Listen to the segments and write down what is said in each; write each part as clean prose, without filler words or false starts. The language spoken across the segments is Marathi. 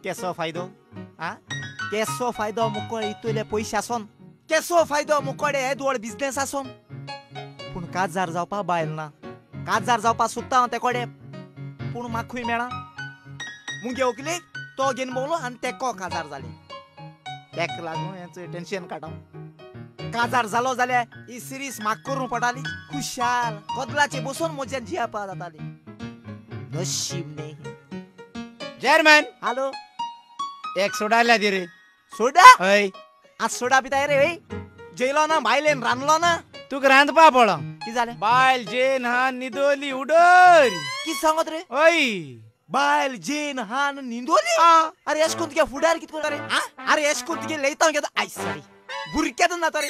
केसो फायदो केसो फायदो मुकोळे इतले पयशे आसोन केसो फायदो मुकोडे येदवळ बिझनेस आसोन पूण काजार जावपा बायल ना काजार जावपा सुद्दां हांव तेकोडे पूण म्हाकूय मेळा मुगे ओकले तो घेवन भोवलो आनी तेको काजार जाले तेका लागून हें टेन्शन काडा काजार जालो जाल्यार ही सिरीज म्हाका करूं पडटाली खुशाल कदलाचे बसून म्हज्या जियापा जाताली नशीब न्ही चेअरमॅन हॅलो एक सोडायला दे रे सोडा हय आज सोडा पिताय रे जेलो ना भायलेन रांदलो ना तुका रांदपा पडो की जालें बायल जेन हा निदोली उडोर की सांगत रे हय बायल जेन हान निंदोली अरे एश कोन तुगे फुडार कित कोन रे अरे एश कोन तुगे लेता घेता आय सॉरी बुरक्यात ना रे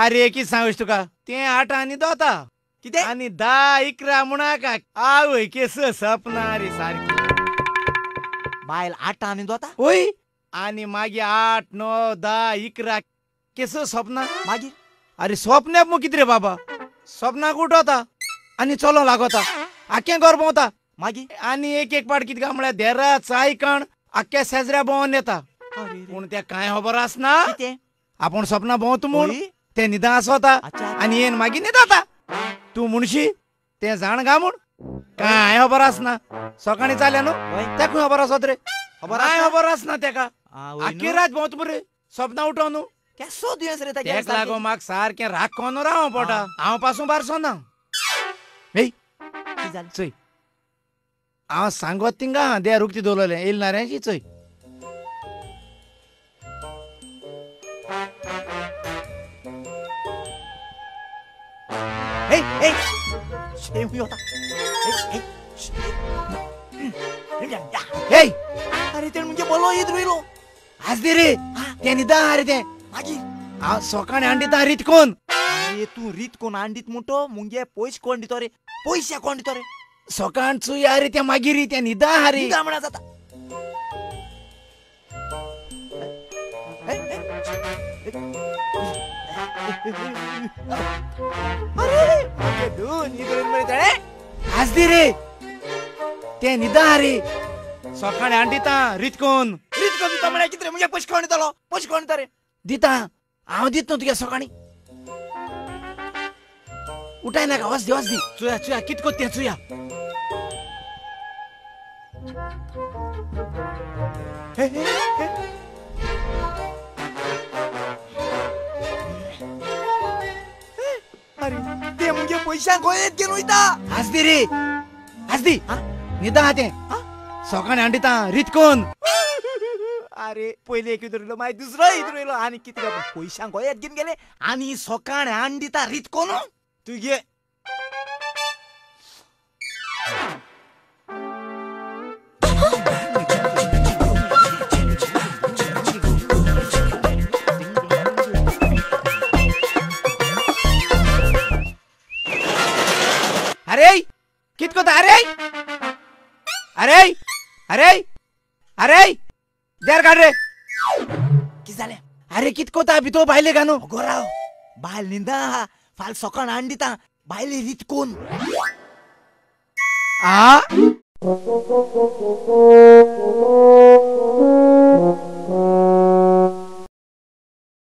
अरे की सांगूस तुका ते 8 आनी दोता किते आनी 10-11 मुणाका आवय केस सपना रे सारकी बायल 8 आनी दोता ओय आनी मागी 8-9-10-11 केस सपना मागीर अरे स्वप्नाप मग किती रे बाबा स्वप्नाक उठवता आणि चलो लागोता आख्या घर भोंवता मागीर आणि एक पाट कितें काय म्हळ्यार देरा चाय कण आख्या शेजऱ्या भोंवन येता पूण त्या कांय खबर आसना आपण स्वप्ना भोंवता म्हूण ते निदां आसोता आनी येन मागीर न्हिदता तूं म्हणशी ते जाण गा म्हूण कांय खबर आसना सकाळी चाल्या न्हू तेका खबर आसत रे कांय खबर आसना तेका आख्खी रात भोंवता मरे स्वप्ना उठोव न्हू केसो दिवस रे तेका लागो म्हाका सारकें राखोन रावो पडटा हांव पासून बारसो ना हे चय हांव सांगत थिंगा देर उक्ती दवरलें येयल नाऱ्यांची चय हे हे शेम होता हे अरे ते म्हणजे बोलो येत रोयलो आज दे रे ते निदा रे ते मागीर हांव सकाळी अंडीता रीत कोण अरे तू रीत कोण अंडीत म्हणतो मुंगे पयस कोण दितो रे पयशे कोण दितो रे सकाळचो या रे त्या मागीर त्या निदा रे निदा म्हणा जाता अरे दोन निदोन मरे आज दे रे ते निदा रे सकाळी अंडीता रीत कोण दिता म्हळ्यार कितें रे मुगे पयशे कोण दितलो पयशे कोण दिता रे दिता हांव दित न्हू तुगे सकाळी उठाय नाका वच दी चुया चुया कित कोत तें चुया अरे ते मुगे पयशा गोयेत घेवन वयता आज दे रे आज दी निदा ते सकाळी अंडीता रीत कोण अरे पहिले एक उतरलो मागीर दुसरो उतरलो आनी कितें काय पयशां गोंयांत घेवन गेले आनी सकाळ अंडिता रीत कोण तुगे अरे कित कोता अरे अरे अरे अरे देर काढ रे कितें जालें अरे कित कोता भितो भायले गानो गोराव बायल निंदा फाल सकाळ अंडिता बायले रीत कोण आ